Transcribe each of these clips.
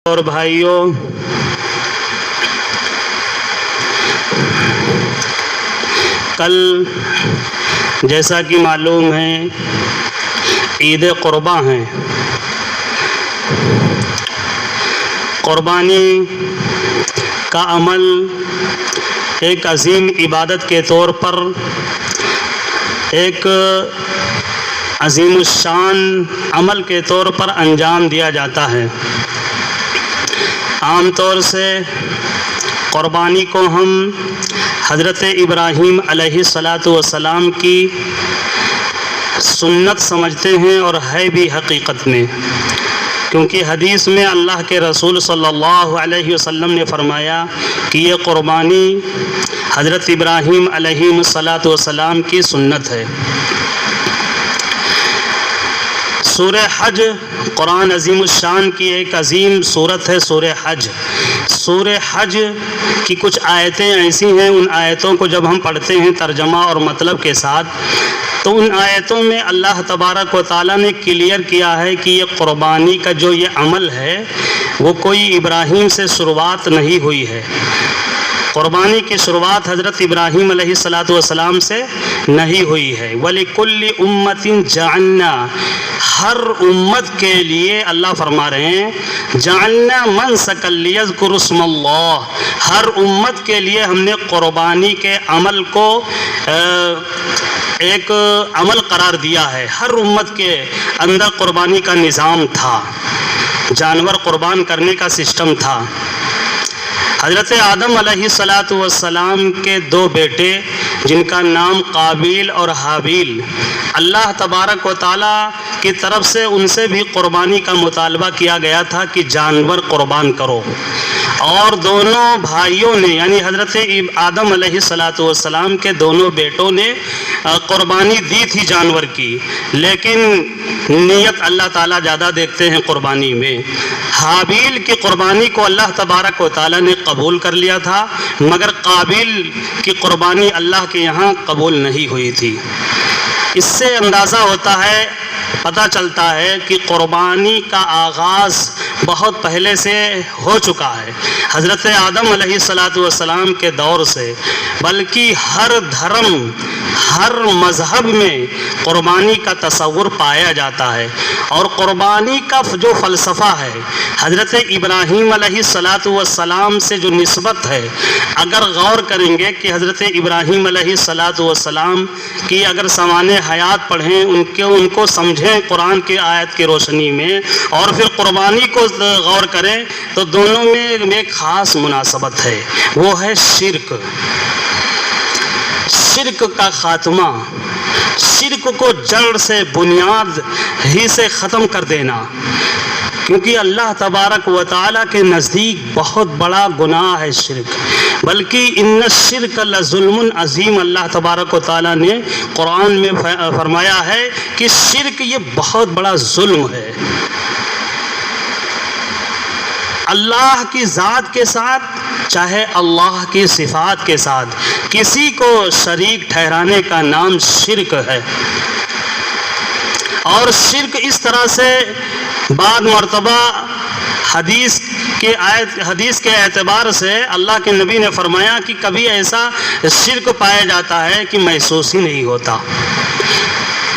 اور بھائیوں، کل جیسا کہ معلوم ہے عید قرباں ہیں۔ قربانی کا عمل ایک عظیم عبادت کے طور پر، ایک عظیم الشان عمل کے طور پر انجام دیا جاتا ہے۔ عام طور سے قربانی کو ہم حضرت ابراہیم علیہ السلام کی سنت سمجھتے ہیں، اور ہے بھی حقیقت میں، کیونکہ حدیث میں اللہ کے رسول صلی اللہ علیہ وسلم نے فرمایا کہ یہ قربانی حضرت ابراہیم علیہ السلام کی سنت ہے۔ سورہ حج قرآن عظیم الشان کی ایک عظیم سورت ہے۔ سورہ حج کی کچھ آیتیں ایسی ہیں، ان آیتوں کو جب ہم پڑھتے ہیں ترجمہ اور مطلب کے ساتھ، تو ان آیتوں میں اللہ تبارک و تعالیٰ نے کلیئر کیا ہے کہ یہ قربانی کا جو یہ عمل ہے وہ کوئی ابراہیم سے شروعات نہیں ہوئی ہے۔ قربانی کی شروعات حضرت ابراہیم علیہ السلام سے نہیں ہوئی ہے۔ وَلِكُلِّ أُمَّةٍ جَعَلْنَا، ہر امت کے لیے اللہ فرما رہے ہیں جعلنا منسکا لیذکروا اسم اللہ، ہر امت کے لیے ہم نے قربانی کے عمل کو ایک عمل قرار دیا ہے۔ ہر امت کے اندر قربانی کا نظام تھا، جانور قربان کرنے کا سسٹم تھا۔ حضرت آدم علیہ السلام کے دو بیٹے جن کا نام قابیل اور حابیل، اللہ تبارک و تعالیٰ کی طرف سے ان سے بھی قربانی کا مطالبہ کیا گیا تھا کہ جانور قربان کرو، اور دونوں بھائیوں نے یعنی حضرت آدم علیہ السلام کے دونوں بیٹوں نے قربانی دی تھی جانور کی، لیکن نیت اللہ تعالیٰ زیادہ دیکھتے ہیں قربانی میں۔ حابیل کی قربانی کو اللہ تبارک و تعالیٰ نے قبول کر لیا تھا، مگر قابیل کی قربانی اللہ کے یہاں قبول نہیں ہوئی تھی۔ اس سے اندازہ ہوتا ہے، پتہ چلتا ہے کہ قربانی کا آغاز بہت پہلے سے ہو چکا ہے، حضرت آدم علیہ السلام کے دور سے، بلکہ ہر دھرم، ہر مذہب میں قربانی کا تصور پایا جاتا ہے۔ اور قربانی کا جو فلسفہ ہے حضرت ابراہیم علیہ السلام سے جو نسبت ہے، اگر غور کریں گے کہ حضرت ابراہیم علیہ السلام کی اگر سوانح حیات پڑھیں، ان کو سمجھیں قرآن کی آیت کی روشنی میں، اور پھر قربانی کو غور کریں، تو دونوں میں ایک خاص مناسبت ہے، وہ ہے شرک کا خاتمہ، شرک کو جڑ سے، بنیاد ہی سے ختم کر دینا، کیونکہ اللہ تبارک و تعالیٰ کے نزدیک بہت بڑا گناہ ہے شرک، بلکہ ان الشرک لظلم عظیم، اللہ تبارک و تعالیٰ نے قرآن میں فرمایا ہے کہ شرک یہ بہت بڑا ظلم ہے۔ اللہ کی ذات کے ساتھ، چاہے اللہ کی صفات کے ساتھ، کسی کو شریک ٹھہرانے کا نام شرک ہے۔ اور شرک اس طرح سے بعد مرتبہ حدیث کے اعتبار سے اللہ کے نبی نے فرمایا کہ کبھی ایسا شرک پایا جاتا ہے کہ محسوس ہی نہیں ہوتا۔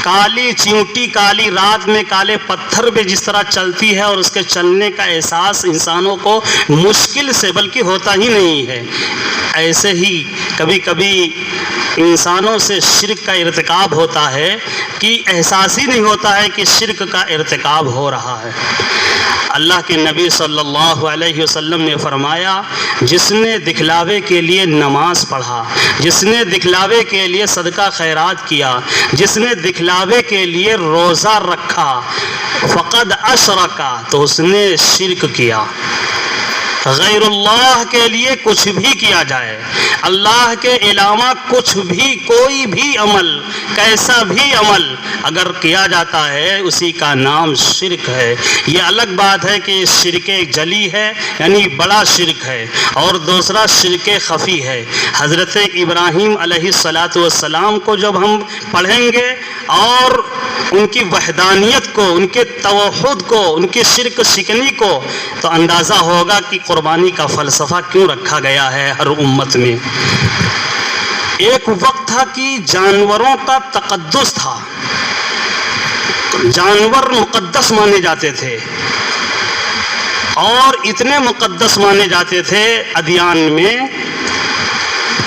کالی چیونٹی کالی رات میں کالے پتھر پہ جس طرح چلتی ہے، اور اس کے چلنے کا احساس انسانوں کو مشکل سے بلکہ ہوتا ہی نہیں ہے، ایسے ہی کبھی کبھی انسانوں سے شرک کا ارتکاب ہوتا ہے کہ احساس ہی نہیں ہوتا ہے کہ شرک کا ارتکاب ہو رہا ہے۔ اللہ کے نبی صلی اللہ علیہ وسلم نے فرمایا، جس نے دکھلاوے کے لیے نماز پڑھا، جس نے دکھلاوے کے لیے صدقہ خیرات کیا، جس نے دکھلاوے کے لیے روزہ رکھا، فقد اشرکا، تو اس نے شرک کیا۔ غیر اللہ کے لیے کچھ بھی کیا جائے، اللہ کے علاوہ کچھ بھی، کوئی بھی عمل، کیسا بھی عمل اگر کیا جاتا ہے اسی کا نام شرک ہے۔ یہ الگ بات ہے کہ شرک جلی ہے یعنی بڑا شرک ہے، اور دوسرا شرک خفی ہے۔ حضرت ابراہیم علیہ السلام کو جب ہم پڑھیں گے اور ان کی وحدانیت کو، ان کے توحید کو، ان کے شرک شکنی کو، تو اندازہ ہوگا کہ قربانی کا فلسفہ کیوں رکھا گیا ہے ہر امت میں۔ ایک وقت تھا کہ جانوروں کا تقدس تھا، جانور مقدس مانے جاتے تھے، اور اتنے مقدس مانے جاتے تھے ادیان میں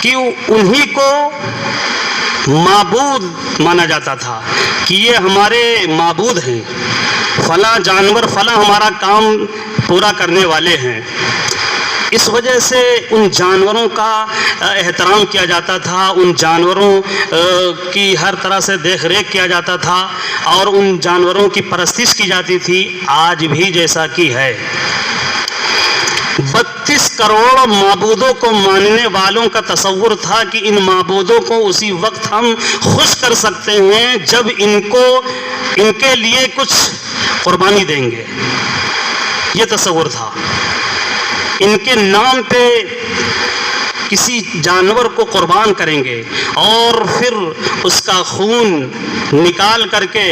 کہ انہی کو معبود مانا جاتا تھا کہ یہ ہمارے معبود ہیں، فلاں جانور فلاں ہمارا کام پورا کرنے والے ہیں۔ اس وجہ سے ان جانوروں کا احترام کیا جاتا تھا، ان جانوروں کی ہر طرح سے دیکھ ریکھ کیا جاتا تھا، اور ان جانوروں کی پرستش کی جاتی تھی، آج بھی جیسا کہ ہے۔ 32 کروڑ معبودوں کو ماننے والوں کا تصور تھا کہ ان معبودوں کو اسی وقت ہم خوش کر سکتے ہیں جب ان کے لیے کچھ قربانی دیں گے، یہ تصور تھا۔ ان کے نام پہ کسی جانور کو قربان کریں گے اور پھر اس کا خون نکال کر کے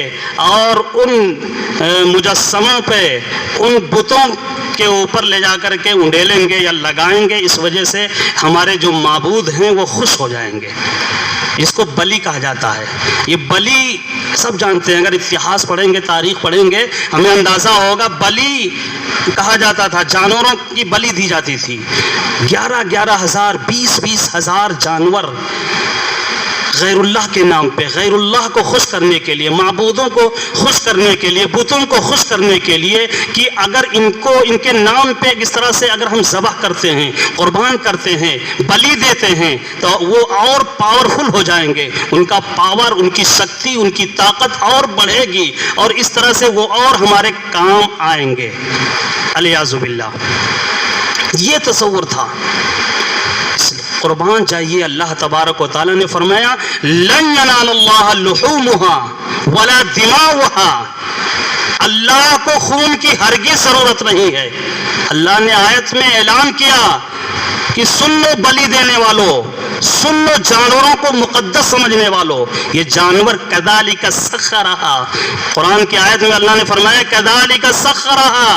اور ان مجسموں پہ، ان بتوں کے اوپر لے جا کر کے انڈیلیں گے یا لگائیں گے، اس وجہ سے ہمارے جو معبود ہیں وہ خوش ہو جائیں گے۔ اس کو بلی کہا جاتا ہے۔ یہ بلی سب جانتے ہیں، اگر اتہاس پڑھیں گے، تاریخ پڑھیں گے، ہمیں اندازہ ہوگا بلی کہا جاتا تھا، جانوروں کی بلی دی جاتی تھی۔ 11,000 20,000 جانور غیر اللہ کے نام پہ، غیر اللہ کو خوش کرنے کے لیے، معبودوں کو خوش کرنے کے لیے، بتوں کو خوش کرنے کے لیے، کہ اگر ان کے نام پہ اس طرح سے اگر ہم ذبح کرتے ہیں، قربان کرتے ہیں، بلی دیتے ہیں، تو وہ اور پاورفل ہو جائیں گے، ان کا پاور، ان کی شکتی، ان کی طاقت اور بڑھے گی، اور اس طرح سے وہ اور ہمارے کام آئیں گے۔ الیاذ باللہ، یہ تصور تھا۔ قربان جائیے، اللہ تبارک و تعالیٰ نے فرمایا لن ینال اللہ لحومها ولا دماؤها، اللہ کو خون کی ہرگز ضرورت نہیں ہے۔ اللہ نے آیت میں اعلان کیا کہ سن لو بلی دینے والوں، سن لو جانوروں کو مقدس سمجھنے والوں، یہ جانور کذالک سخرھا، قرآن کی آیت میں اللہ نے فرمایا کذالک سخرھا،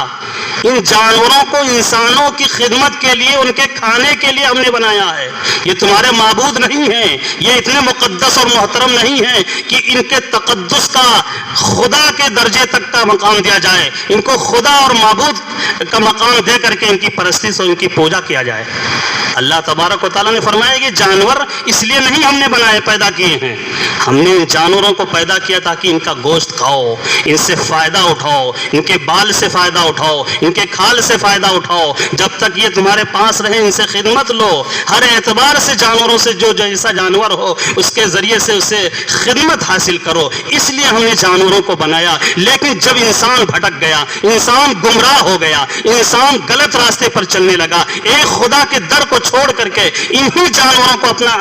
ان جانوروں کو انسانوں کی خدمت کے لیے، ان کے کھانے کے لیے ہم نے بنایا ہے۔ یہ تمہارے معبود نہیں ہیں، یہ اتنے مقدس اور محترم نہیں ہیں کہ ان کے تقدس کا خدا کے درجے تک کا مقام دیا جائے، ان کو خدا اور معبود کا مقام دے کر کے ان کی پرستش اور ان کی پوجا کیا جائے۔ اللہ تبارک و تعالیٰ نے فرمایا کہ جانور اس لیے نہیں ہم نے بنائے، پیدا کیے ہیں، ہم نے ان جانوروں کو پیدا کیا تاکہ ان کا گوشت کھاؤ، ان سے فائدہ اٹھاؤ، ان کے بال سے فائدہ اٹھاؤ، ان کے کھال سے فائدہ اٹھاؤ، جب تک یہ تمہارے پاس رہے ان سے خدمت لو، ہر اعتبار سے جانوروں سے جو جیسا جانور ہو اس کے ذریعے سے اسے خدمت حاصل کرو، اس لیے ہم نے جانوروں کو بنایا۔ لیکن جب انسان بھٹک گیا، انسان گمراہ ہو گیا، انسان غلط راستے پر چلنے لگا، ایک خدا کے در کو چھوڑ کر کے انہی جانوروں کو اپنا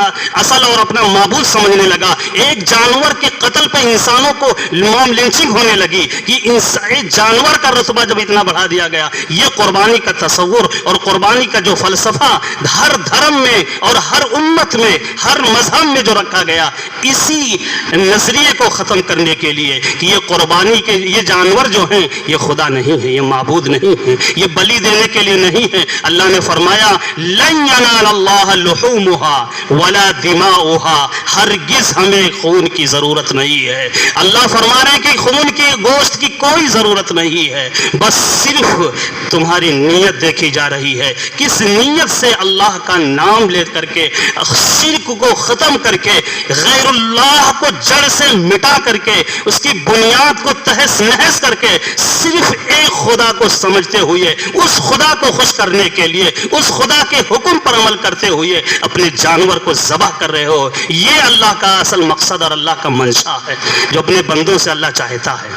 اصل اور اپنا معبود سمجھنے لگا، ایک جانور کے قتل پہ انسانوں کو موم لنچنگ ہونے لگی کہ ایک جانور کا رتبہ جب اتنا بڑھا دیا گیا۔ یہ قربانی کا تصور اور قربانی کا جو فلسفہ ہر دھرم میں اور ہر امت میں، ہر مذہب میں جو رکھا گیا، اسی نظریے کو ختم کرنے کے لیے کہ یہ قربانی کے یہ جانور جو ہیں یہ خدا نہیں ہے، یہ معبود نہیں ہے، یہ بلی دینے کے لیے نہیں ہے۔ اللہ نے فرمایا لن ینال اللہ لحومها ولا دماؤها، ہرگز ہمیں خون کی ضرورت نہیں ہے۔ اللہ فرما رہے ہیں کہ خون کی، گوشت کی کوئی ضرورت نہیں ہے، بس صرف تمہاری نیت دیکھی جا رہی ہے، کس نیت سے اللہ کا نام لے کر کے، شرک کو ختم کر کے، غیر اللہ کو جڑ سے مٹا کر کے، اس کی بنیاد کو تہس نہس کر کے، صرف ایک خدا کو سمجھتے ہوئے، اس خدا کو خوش کرنے کے لیے، اس خدا کے حکم پر عمل کرتے ہوئے اپنے جانور کو ذبح کر رہے ہو۔ یہ اللہ کا اصل مقصد اور اللہ کا منشا ہے جو اپنے بندوں سے اللہ چاہتا ہے،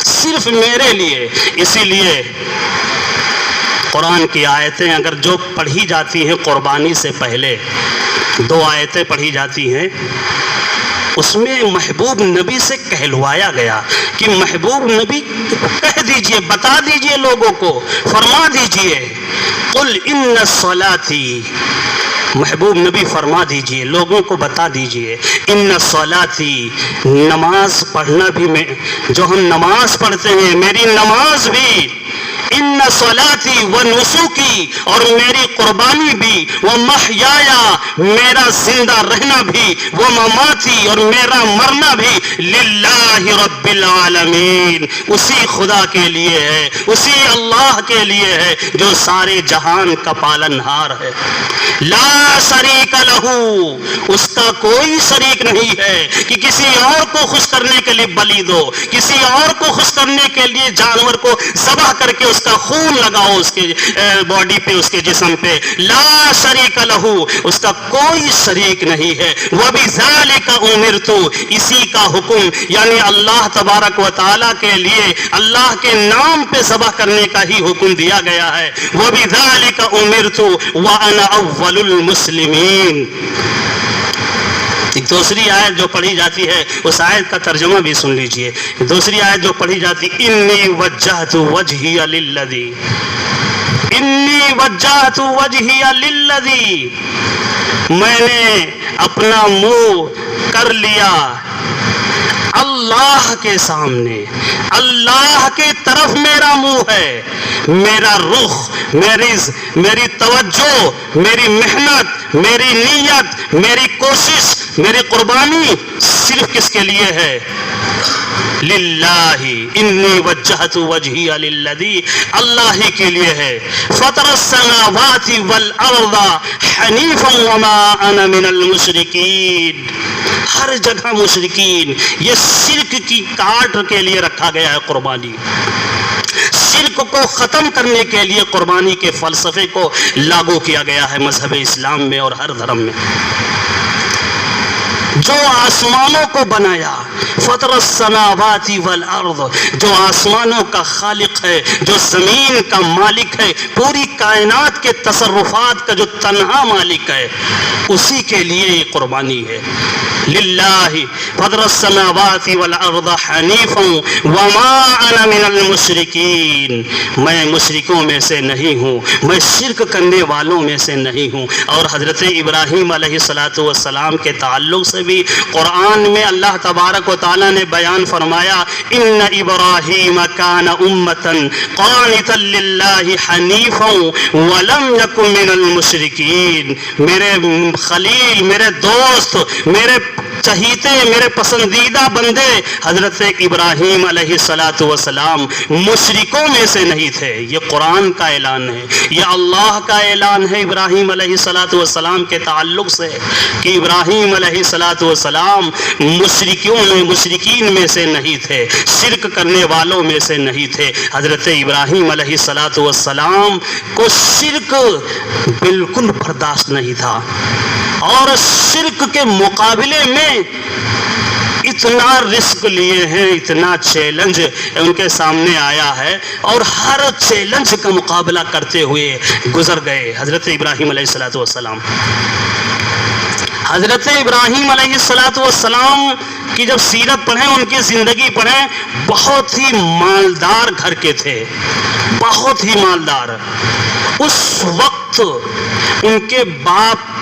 صرف میرے لیے۔ اسی لیے قرآن کی آیتیں اگر جو پڑھی جاتی ہیں قربانی سے پہلے 2 آیتیں پڑھی جاتی ہیں، اس میں محبوب نبی سے کہلوایا گیا کہ محبوب نبی کہہ دیجئے، بتا دیجئے لوگوں کو، فرما دیجئے قل ان صلاتی، محبوب نبی فرما دیجئے، لوگوں کو بتا دیجئے، ان صلاتی، نماز پڑھنا بھی میں جو ہم نماز پڑھتے ہیں، میری نماز بھی، ان صلاتی و نسکی، اور میری قربانی بھی، و محیایا، میرا زندہ رہنا بھی، و مماتی، اور میرا مرنا بھی، للہ رب العالمین، اسی خدا کے لیے ہے، اسی اللہ کے لیے ہے جو سارے جہان کا پالنہار ہے، لا شریک لہو، اس کا کوئی شریک نہیں ہے کہ کسی اور کو خوش کرنے کے لیے بلی دو، کسی اور کو خوش کرنے کے لیے جانور کو ذبح کر کے اس کا خون لگاؤ اس کے باڈی پہ، اس کے جسم پہ، لا شریک لہو، اس کا کوئی شریک نہیں ہے، وَبِذَالِكَ أُمِرْتُ، اسی کا حکم، یعنی اللہ تبارک و تعالیٰ کے لیے اللہ کے نام پہ ذبح کرنے کا ہی حکم دیا گیا ہے، وَبِذَالِكَ أُمِرْتُ وَأَنَا أَوَّلُ الْمُسْلِمِينَ۔ ایک دوسری آیت جو پڑھی جاتی ہے، اس آیت کا ترجمہ بھی سن لیجئے۔ دوسری آیت جو پڑھی جاتی، انی وجہت وجہی للذی، انی وجہت وجہی للذی، میں نے اپنا منہ کر لیا اللہ کے سامنے، اللہ کے طرف میرا منہ ہے، میرا رخ، میری توجہ، میری محنت، میری نیت، میری کوشش، میری قربانی صرف کس کے لیے ہے؟ للہ، انی وجہت وجہی للذی، اللہ ہی کے لیے ہے، فطر السماوات والارض حنیفا وما انا من المشرکین۔ ہر جگہ مشرکین، یہ شرک کی کاٹ کے لیے رکھا گیا ہے قربانی، شرک کو ختم کرنے کے لیے قربانی کے فلسفے کو لاگو کیا گیا ہے مذہب اسلام میں اور ہر دھرم میں۔ جو آسمانوں کو بنایا، فطر السماوات والارض، جو آسمانوں کا خالق ہے، جو زمین کا مالک ہے، پوری کائنات کے تصرفات کا جو تنہا مالک ہے، اسی کے لیے یہ قربانی ہے۔ للہ فطر السماوات والارض حنیفا وما انا من المشرکین، میں مشرکوں میں سے نہیں ہوں، میں شرک کرنے والوں میں سے نہیں ہوں۔ اور حضرت ابراہیم علیہ السلام کے تعلق سے بھی قرآن میں اللہ تبارک و تعالیٰ نے بیان فرمایا، ان ابراہیم کان امۃ قانتا للہ حنیفا ولم یکن من المشرکین، میرے خلیل، میرے دوست، میرے چہیتے، میرے پسندیدہ بندے حضرت ابراہیم علیہ السلام مشرکوں میں سے نہیں تھے۔ یہ قرآن کا اعلان ہے، یہ اللہ کا اعلان ہے ابراہیم علیہ السلام کے تعلق سے کہ ابراہیم علیہ السلام مشرکین میں سے نہیں تھے، شرک کرنے والوں میں سے نہیں تھے۔ حضرت ابراہیم علیہ السلام کو شرک بالکل برداشت نہیں تھا، اور شرک کے مقابلے میں اتنا رسک لیے ہیں، اتنا چیلنج ان کے سامنے آیا ہے، اور ہر چیلنج کا مقابلہ کرتے ہوئے گزر گئے حضرت ابراہیم علیہ السلام۔ حضرت ابراہیم علیہ السلام کی جب سیرت پڑھیں، ان کی زندگی پڑھیں، بہت ہی مالدار گھر کے تھے، بہت ہی مالدار۔ اس وقت ان کے باپ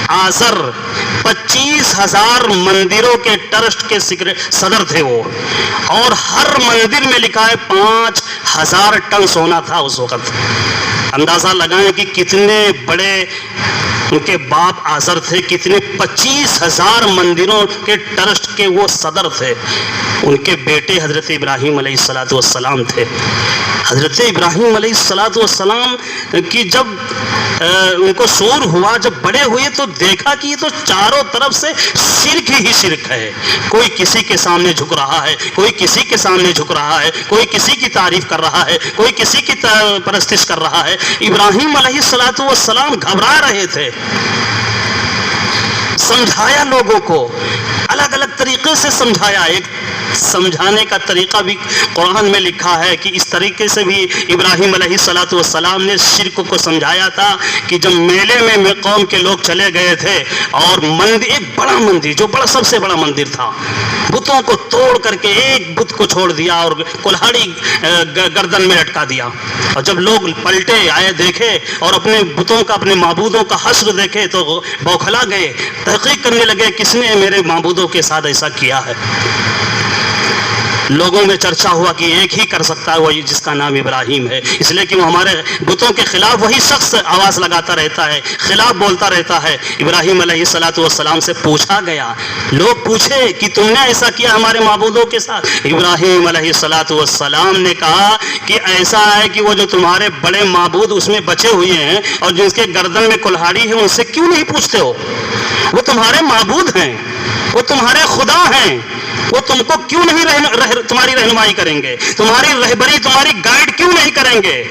آزر 25,000 مندروں کے ٹرسٹ کے صدر تھے وہ، اور ہر مندر میں لکھا ہے 5,000 ٹن سونا تھا اس وقت۔ اندازہ لگائیں کہ کتنے بڑے ان کے باپ آزر تھے، کتنے 25,000 مندروں کے ٹرسٹ کے وہ صدر تھے۔ ان کے بیٹے حضرت ابراہیم علیہ السلام تھے۔ حضرت ابراہیم علیہ السلام کی جب ان کو شعور ہوا، جب بڑے ہوئے تو دیکھا کہ یہ تو چاروں طرف سے شرک ہی شرک ہے، کوئی کسی کے سامنے جھک رہا ہے، کوئی کسی کے سامنے جھک رہا ہے، کوئی کسی کی تعریف کر رہا ہے، کوئی کسی کی پرستش کر رہا ہے۔ ابراہیم علیہ السلام گھبرا رہے تھے، سمجھایا لوگوں کو، الگ الگ طریقے سے سمجھایا. ایک سمجھانے کا طریقہ بھی قرآن میں لکھا ہے کہ اس طریقے سے بھی ابراہیم علیہ السلام نے شرک کو سمجھایا تھا کہ جب میلے میں قوم کے لوگ چلے گئے تھے اور مندر، ایک بڑا مندر جو سب سے بڑا مندر تھا، بتوں کو توڑ کر کے ایک بت کو چھوڑ دیا اور کلہاڑی گردن میں لٹکا دیا. اور جب لوگ پلٹے آئے دیکھے اور اپنے بتوں کا، اپنے معبودوں کا حشر دیکھے تو بوکھلا گئے، تحقیق کرنے لگے کس نے میرے معبودوں کے ساتھ ایسا کیا ہے. لوگوں میں چرچا ہوا کہ ایک ہی کر سکتا ہے، وہ جس کا نام ابراہیم ہے، اس لیے کہ وہ ہمارے بتوں کے خلاف وہی شخص آواز لگاتا رہتا ہے، خلاف بولتا رہتا ہے. ابراہیم علیہ السلام سے پوچھا گیا، لوگ پوچھے کہ تم نے ایسا کیا ہمارے معبودوں کے ساتھ؟ ابراہیم علیہ السلام نے کہا کہ ایسا ہے کہ وہ جو تمہارے بڑے معبود اس میں بچے ہوئے ہیں اور جس کے گردن میں کلہاڑی ہے ان سے کیوں نہیں پوچھتے ہو؟ وہ تمہارے معبود ہیں، وہ تمہارے خدا ہیں، وہ تم کو کیوں نہیں تمہاری رہنمائی کریں گے، تمہاری رہبری، تمہاری گائیڈ کیوں نہیں کریں گے؟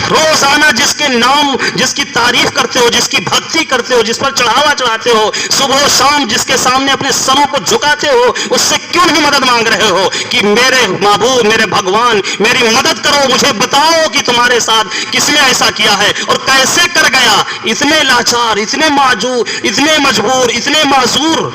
روزانہ جس کے نام، جس کی تعریف کرتے ہو، جس کی بھکتی کرتے ہو، جس پر چڑھاوا چڑھاتے ہو، صبح و شام جس کے سامنے اپنے سروں کو جھکاتے ہو، اس سے کیوں نہیں مدد مانگ رہے ہو کہ میرے معبود، میرے بھگوان میری مدد کرو، مجھے بتاؤ کہ تمہارے ساتھ کس نے ایسا کیا ہے اور کیسے کر گیا؟ اتنے لاچار، اتنے معجور، اتنے مجبور، اتنے معذور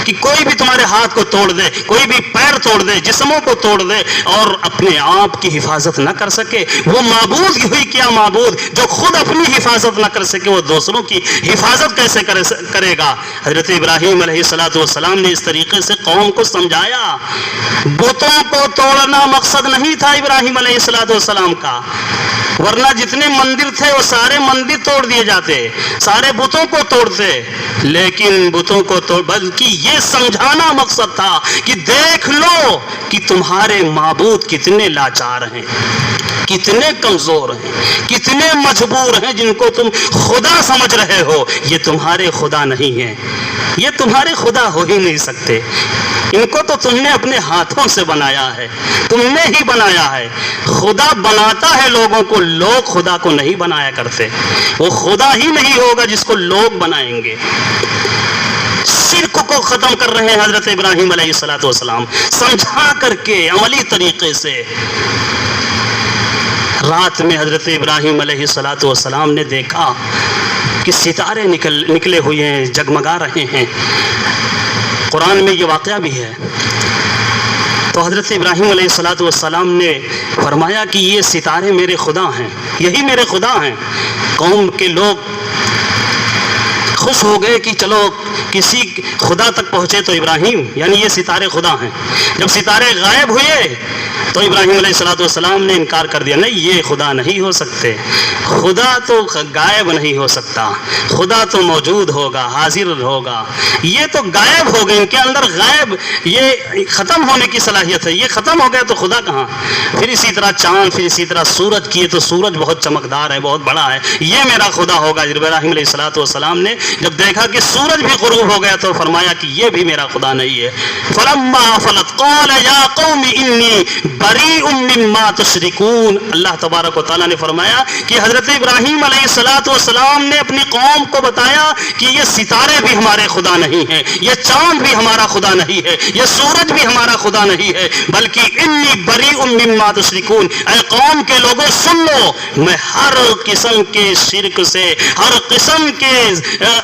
کہ کوئی بھی تمہارے ہاتھ کو توڑ دے، کوئی بھی پیر توڑ دے، جسموں کو توڑ دے اور اپنے آپ کی حفاظت نہ کر سکے. وہ معبود ہوئی کیا معبود جو خود اپنی حفاظت نہ کر سکے، وہ دوسروں کی حفاظت کیسے کرے گا؟ حضرت ابراہیم علیہ السلام نے اس طریقے سے قوم کو سمجھایا. بتوں کو توڑنا مقصد نہیں تھا ابراہیم علیہ السلام کا، ورنہ جتنے مندر تھے وہ سارے مندر توڑ دیے جاتے، سارے بتوں کو توڑتے. لیکن بتوں کو بلکہ یہ سمجھانا مقصد تھا کہ دیکھ لو کہ تمہارے معبود کتنے لاچار ہیں، کتنے کمزور ہیں، کتنے مجبور ہیں. جن کو تم خدا سمجھ رہے ہو یہ تمہارے خدا نہیں ہیں، یہ تمہارے خدا ہو ہی نہیں سکتے. ان کو تو تم نے اپنے ہاتھوں سے بنایا ہے، تم نے ہی بنایا ہے. خدا بناتا ہے لوگوں کو، لوگ خدا کو نہیں بنایا کرتے. وہ خدا ہی نہیں ہوگا جس کو لوگ بنائیں گے. شرک کو ختم کر رہے ہیں حضرت ابراہیم علیہ السلام، سمجھا کر کے عملی طریقے سے. رات میں حضرت ابراہیم علیہ السلام نے دیکھا کہ ستارے نکلے ہوئے ہیں، جگمگا رہے ہیں. قرآن میں یہ واقعہ بھی ہے. تو حضرت ابراہیم علیہ السلام نے فرمایا کہ یہ ستارے میرے خدا ہیں، یہی میرے خدا ہیں. قوم کے لوگ خوش ہو گئے کہ چلو کسی خدا تک پہنچے تو ابراہیم، یعنی یہ ستارے خدا ہیں. جب ستارے غائب ہوئے تو ابراہیم علیہ السلام نے انکار کر دیا، نہیں یہ خدا نہیں ہو سکتے، خدا تو غائب نہیں ہو سکتا، خدا تو موجود ہوگا، حاضر ہوگا. یہ تو غائب ہو گئے، ان کے اندر غائب، یہ ختم ہونے کی صلاحیت ہے، یہ ختم ہو گیا تو خدا کہاں؟ پھر اسی طرح چاند، پھر اسی طرح سورج کیے تو سورج بہت چمکدار ہے، بہت بڑا ہے، یہ میرا خدا ہوگا. ابراہیم علیہ السلام نے جب دیکھا کہ سورج بھی غروب ہو گیا تو فرمایا کہ یہ بھی میرا خدا نہیں ہے. فلما فلت قال یا قوم انی بریء مما تشرکون. اللہ تبارک و تعالیٰ نے فرمایا کہ حضرت ابراہیم علیہ السلام نے اپنی قوم کو بتایا کہ یہ ستارے بھی ہمارے خدا نہیں ہیں، یہ چاند بھی ہمارا خدا نہیں ہے، یہ سورج بھی ہمارا خدا نہیں ہے، بلکہ انی بریء مما تشرکون. اے قوم کے لوگوں سن لو، میں ہر قسم کے شرک سے، ہر قسم کے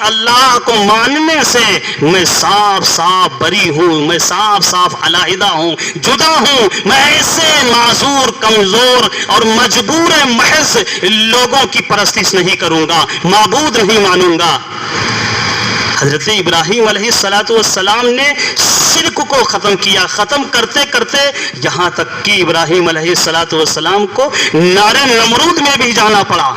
اللہ کو ماننے سے میں صاف صاف بری ہوں، میں صاف صاف علیحدہ ہوں، جدا ہوں. میں ایسے معذور، کمزور اور مجبور محض لوگوں کی پرستش نہیں کروں گا، معبود نہیں مانوں گا. حضرت ابراہیم علیہ السلام نے شرک کو ختم کیا. ختم کرتے کرتے یہاں تک کہ ابراہیم علیہ السلام کو نار نمرود میں بھی جانا پڑا.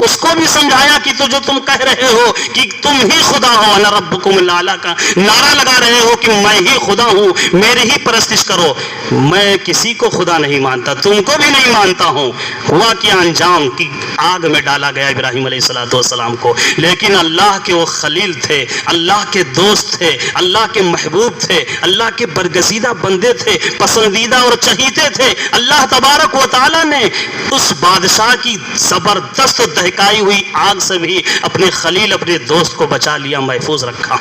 اس کو بھی سمجھایا کہ تو جو تم کہہ رہے ہو کہ تم ہی خدا ہو، انا ربکم الاعلی کا نعرہ لگا رہے ہو کہ میں ہی خدا ہوں، میری ہی پرستش کرو. میں کسی کو خدا نہیں مانتا، تم کو بھی نہیں مانتا ہوں۔ ہوا کیا انجام کہ آگ میں ڈالا گیا ابراہیم علیہ السلام کو، لیکن اللہ کے وہ خلیل تھے، اللہ کے دوست تھے، اللہ کے محبوب تھے، اللہ کے برگزیدہ بندے تھے، پسندیدہ اور چہیتے تھے۔ اللہ تبارک و تعالیٰ نے اس بادشاہ کی زبردست دہکائی ہوئی آگ سے بھی اپنے خلیل، اپنے دوست کو بچا لیا، محفوظ رکھا۔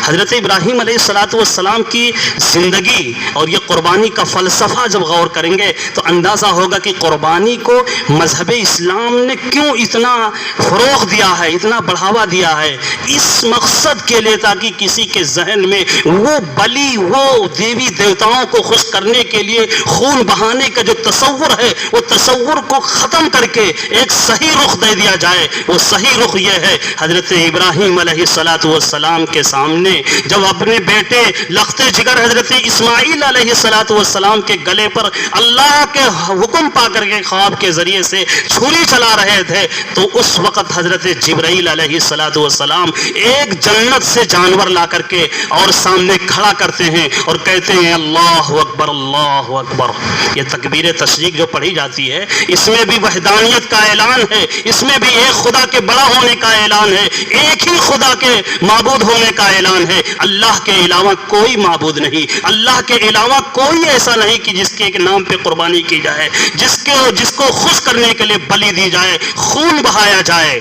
حضرت ابراہیم علیہ السلام کی زندگی اور یہ قربانی کا فلسفہ جب غور کریں گے تو اندازہ ہوگا کہ قربانی کو مذہب اسلام نے کیوں اتنا فروغ دیا ہے، اتنا بڑھاوا دیا ہے، اس مقصد کے لیے تاکہ کسی کے ذہن میں وہ بلی، وہ دیوی دیوتاؤں کو خوش کرنے کے لیے خون بہانے کا جو تصور ہے، وہ تصور کو ختم کر کے ایک صحیح رخ دے دیا جائے۔ وہ صحیح رخ یہ ہے، حضرت ابراہیم علیہ السلام کے سامنے جب اپنے بیٹے لخت جگر حضرت اسماعیل علیہ السلام کے گلے پر اللہ کے حکم پا کر کے خواب کے ذریعے سے چھری چلا رہے تھے، تو اس وقت حضرت جبرائیل علیہ السلام ایک جنت سے جانور لا کر کے اور سامنے کھڑا کرتے ہیں اور کہتے ہیں اللہ اکبر اللہ اکبر۔ یہ تکبیر تشریق جو پڑھی جاتی ہے اس میں بھی وحدانیت کا اعلان ہے، اس میں بھی ایک خدا کے بڑا ہونے کا اعلان ہے، ایک ہی خدا کے معبود ہونے کا اعلان ہے۔ اللہ کے علاوہ کوئی معبود نہیں، اللہ کے علاوہ کوئی ایسا نہیں کہ جس کے نام پہ قربانی کی جائے، جس کو خوش کرنے کے لیے بلی دی جائے، خون بہایا جائے۔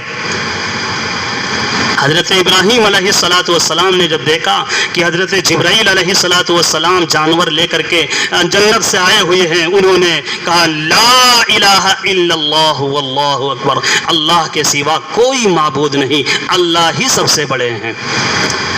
حضرت ابراہیم علیہ السلام نے جب دیکھا کہ حضرت جبرائیل علیہ السلام جانور لے کر کے جنت سے آئے ہوئے ہیں، انہوں نے کہا لا الہ الا اللہ واللہ اکبر، اللہ کے سوا کوئی معبود نہیں، اللہ ہی سب سے بڑے ہیں۔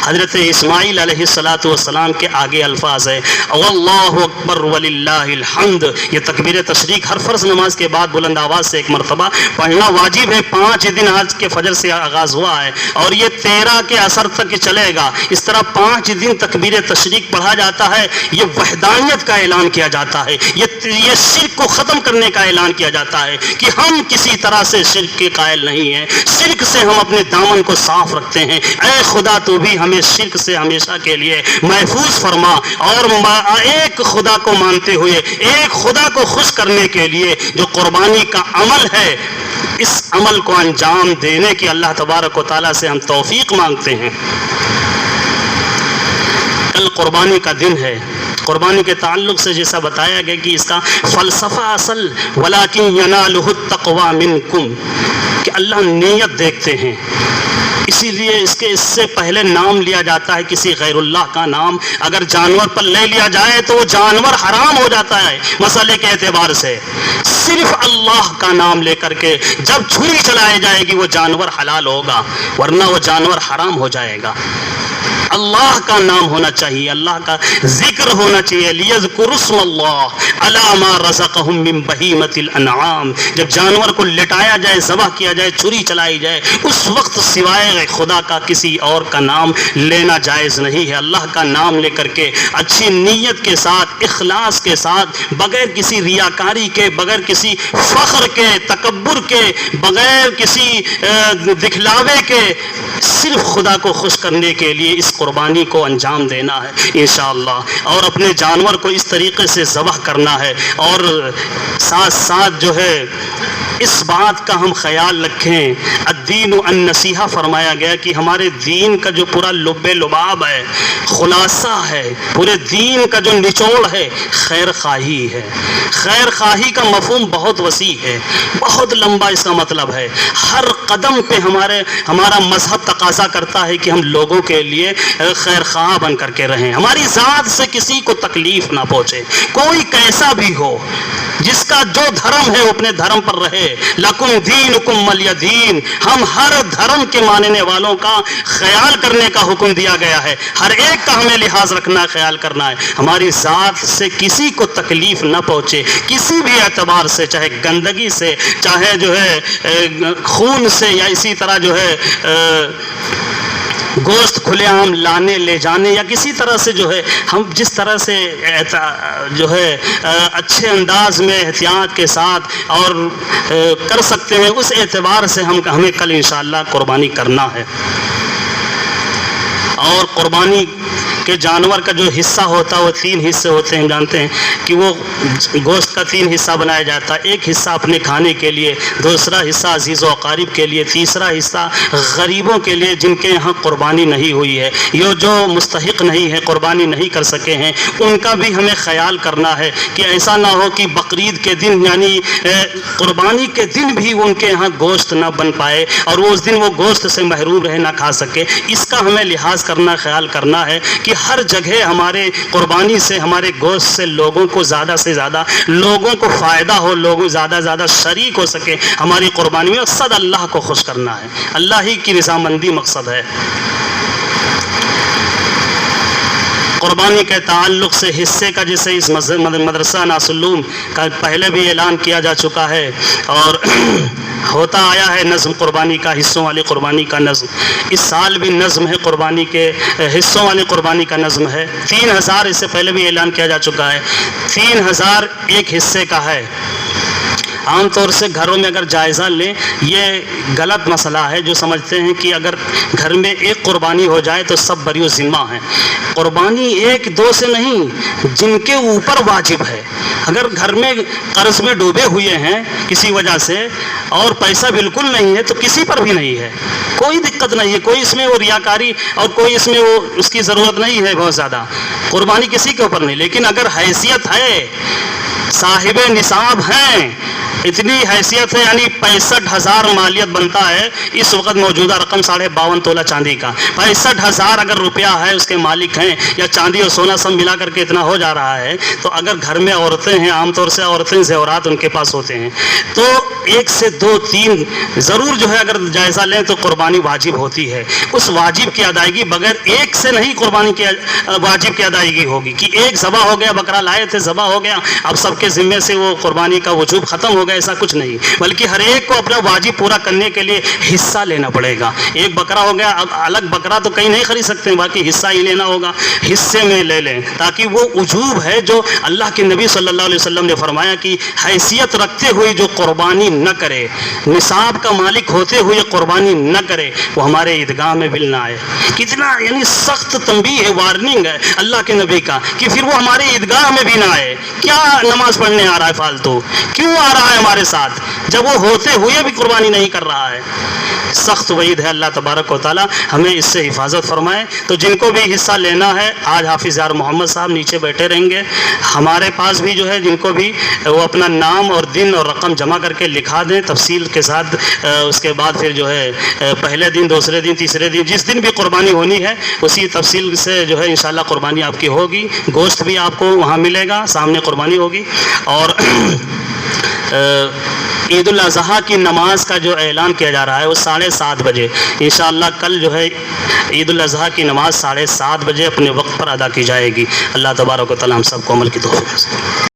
حضرت اسماعیل علیہ السلام کے آگے الفاظ ہے واللہ اکبر وللہ الحمد۔ یہ تکبیر تشریق ہر فرض نماز کے بعد بلند آواز سے ایک مرتبہ پڑھنا واجب ہے۔ 5 دن آج کے فجر سے آغاز ہوا ہے اور یہ 13 کے عصر تک چلے گا۔ اس طرح 5 دن تکبیر تشریق پڑھا جاتا ہے، یہ وحدانیت کا اعلان کیا جاتا ہے، یہ شرک کو ختم کرنے کا اعلان کیا جاتا ہے کہ ہم کسی طرح سے شرک کے قائل نہیں ہیں، شرک سے ہم اپنے دامن کو صاف رکھتے ہیں۔ اے خدا تو بھی ہمیں شرک سے ہمیشہ کے لیے محفوظ فرما، اور ایک خدا کو مانتے ہوئے، ایک خدا کو خوش کرنے کے لیے جو قربانی کا عمل ہے، اس عمل کو انجام دینے کی اللہ تبارک و تعالیٰ سے ہم توفیق مانگتے ہیں۔ کل قربانی کا دن ہے۔ قربانی کے تعلق سے جیسا بتایا گیا کہ اس کا فلسفہ اصل وَلَكِنْ يَنَالُهُ التَّقْوَى مِنْكُمْ، کہ اللہ نیت دیکھتے ہیں، اسی لیے اس سے پہلے نام لیا جاتا ہے کسی غیر اللہ کا نام اگر جانور پر لے لیا جائے تو وہ جانور حرام ہو جاتا ہے مسئلے کے اعتبار سے۔ صرف اللہ کا نام لے کر کے جب چھری چلائی جائے گی وہ جانور حلال ہوگا، ورنہ وہ جانور حرام ہو جائے گا۔ اللہ کا نام ہونا چاہیے، اللہ کا ذکر ہونا چاہیے۔ لِيَذْكُرُوا اسْمَ اللَّهِ عَلَىٰ مَا رَزَقَهُم مِّن بَهِيمَةِ الْأَنْعَامِ۔ جب جانور کو لٹایا جائے، ذبح کیا جائے، چھری چلائی جائے، اس وقت سوائے خدا کا کسی اور کا نام لینا جائز نہیں ہے۔ اللہ کا نام لے کر کے اچھی نیت کے ساتھ، اخلاص کے ساتھ، بغیر کسی ریاکاری کے، بغیر کسی فخر کے، تکبر کے، بغیر کسی دکھلاوے کے، صرف خدا کو خوش کرنے کے لیے اس قربانی کو انجام دینا ہے انشاءاللہ، اور اپنے جانور کو اس طریقے سے ذبح کرنا ہے۔ اور ساتھ ساتھ جو ہے اس بات کا ہم خیال رکھیں، الدین النصیحہ فرمایا گیا کہ ہمارے دین کا جو پورا لب لباب ہے، خلاصہ ہے، پورے دین کا جو نچوڑ ہے، خیر خواہی ہے۔ خیر خواہی کا مفہوم بہت وسیع ہے، بہت لمبا اس کا مطلب ہے۔ ہر قدم پہ ہمارا مذہب تقاضا کرتا ہے کہ ہم لوگوں کے لیے خیر خواہ بن کر کے رہیں، ہماری ذات سے کسی کو تکلیف نہ پہنچے، کوئی کیسا بھی ہو، جس کا جو دھرم ہے وہ اپنے دھرم پر رہے۔ لکم دینکم ولی دین، ہم ہر دھرم کے ماننے والوں کا خیال کرنے کا حکم دیا گیا ہے، ہر ایک کا ہمیں لحاظ رکھنا ہے، خیال کرنا ہے، ہماری ذات سے کسی کو تکلیف نہ پہنچے کسی بھی اعتبار سے، چاہے گندگی سے، چاہے جو ہے خون سے، یا اسی طرح جو ہے گوشت کھلے عام لانے لے جانے، یا کسی طرح سے جو ہے ہم جس طرح سے جو ہے اچھے انداز میں احتیاط کے ساتھ اور کر سکتے ہیں، اس اعتبار سے ہمیں کل انشاءاللہ قربانی کرنا ہے۔ اور قربانی کہ جانور کا جو حصہ ہوتا ہے وہ 3 حصے ہوتے ہیں. ہم جانتے ہیں کہ وہ گوشت کا 3 حصہ بنایا جاتا ہے. ایک حصہ اپنے کھانے کے لیے، دوسرا حصہ عزیز و اقارب کے لیے، تیسرا حصہ غریبوں کے لیے جن کے یہاں قربانی نہیں ہوئی ہے، یہ جو مستحق نہیں ہے، قربانی نہیں کر سکے ہیں، ان کا بھی ہمیں خیال کرنا ہے کہ ایسا نہ ہو کہ بقرعید کے دن یعنی قربانی کے دن بھی ان کے یہاں گوشت نہ بن پائے اور وہ اس دن وہ گوشت سے محروم رہے، نہ کھا سکے. اس کا ہمیں لحاظ کرنا، خیال کرنا ہے کہ ہر جگہ ہمارے قربانی سے، ہمارے گوشت سے لوگوں کو زیادہ سے زیادہ لوگوں کو فائدہ ہو، لوگ زیادہ زیادہ شریک ہو سکے ہماری قربانی میں. مقصد اللہ کو خوش کرنا ہے، اللہ ہی کی رضامندی مقصد ہے. قربانی کے تعلق سے حصے کا جیسے اس مدرسہ ناصر العلوم کا پہلے بھی اعلان کیا جا چکا ہے اور ہوتا آیا ہے نظم قربانی کا، حصوں والی قربانی کا نظم. اس سال بھی نظم ہے قربانی کے، حصوں والی قربانی کا نظم ہے. 3000 اس سے پہلے بھی اعلان کیا جا چکا ہے. 3000 ایک حصے کا ہے. عام طور سے گھروں میں اگر جائزہ لیں، یہ غلط مسئلہ ہے جو سمجھتے ہیں کہ اگر گھر میں ایک قربانی ہو جائے تو سب بری و ذمہ ہیں. قربانی 1-2 سے نہیں، جن کے اوپر واجب ہے. اگر گھر میں قرض میں ڈوبے ہوئے ہیں کسی وجہ سے اور پیسہ بالکل نہیں ہے تو کسی پر بھی نہیں ہے، کوئی دقت نہیں ہے، کوئی اس میں وہ ریاکاری اور کوئی اس میں وہ اس کی ضرورت نہیں ہے بہت زیادہ. قربانی کسی کے اوپر نہیں. لیکن اگر حیثیت ہے، صاحب نصاب ہیں، اتنی حیثیت ہے یعنی 65,000 مالیت بنتا ہے اس وقت موجودہ رقم 52.5 تولہ چاندی کا. 65,000 اگر روپیہ ہے اس کے مالک ہیں، یا چاندی اور سونا سب ملا کر کے اتنا ہو جا رہا ہے، تو اگر گھر میں عورتیں ہیں، عام طور سے عورتیں زیورات ان کے پاس ہوتے ہیں، تو 1 سے 2-3 ضرور جو ہے اگر جائزہ لیں تو قربانی واجب ہوتی ہے. اس واجب کی ادائیگی بغیر 1 سے نہیں قربانی کی واجب کی ادائیگی ہوگی کہ ایک ذبح ہو گیا، بکرا لائے تھے ذبح ہو گیا، اب سب کے ذمے سے وہ قربانی کا وجوب ختم ہو گیا، ایسا کچھ نہیں. بلکہ ہر ایک کو اپنا واجب پورا کرنے کے لیے حصہ لینا پڑے گا. ایک بکرا ہو گیا، اب الگ بکرا تو کہیں نہیں خرید سکتے، باقی حصہ ہی لینا ہوگا. حصے میں لے لیں تاکہ وہ وجوب ہے جو اللہ کے نبی صلی اللہ علیہ وسلم نے فرمایا کہ حیثیت رکھتے ہوئے جو قربانی نہ کرے، نصاب کا مالک ہوتے ہوئے قربانی نہ کرے، وہ ہمارے عیدگاہ میں بھی نہ آئے. کتنا یعنی سخت تنبیہ ہے، وارننگ ہے اللہ کے نبی کا کہ پھر وہ ہمارے عیدگاہ میں بھی نہ آئے. کیا نماز پڑھنے آ رہا ہے فالتو؟ کیوں آ رہا ہے ہمارے ساتھ جب وہ ہوتے ہوئے بھی قربانی نہیں کر رہا ہے؟ سخت وعید ہے. اللہ تبارک و تعالی ہمیں اس سے حفاظت فرمائے. تو جن کو بھی حصہ لینا ہے، آج حافظ یار محمد صاحب نیچے بیٹھے رہیں گے، ہمارے پاس بھی جو ہے جن کو بھی وہ اپنا نام اور دن اور رقم جمع کر کے لکھا دیں تفصیل کے ساتھ. اس کے بعد پھر جو ہے پہلے دن، دوسرے دن، تیسرے دن، جس دن بھی قربانی ہونی ہے اسی تفصیل سے جو ہے انشاءاللہ قربانی آپ کی ہوگی. گوشت بھی آپ کو وہاں ملے گا، سامنے قربانی ہوگی. اور عید الاضحیٰ کی نماز کا جو اعلان کیا جا رہا ہے وہ 7:30 بجے انشاءاللہ کل جو ہے عید الاضحیٰ کی نماز 7:30 بجے اپنے وقت پر ادا کی جائے گی. اللہ تبارک و تعالی ہم سب کو عمل کی توفیق.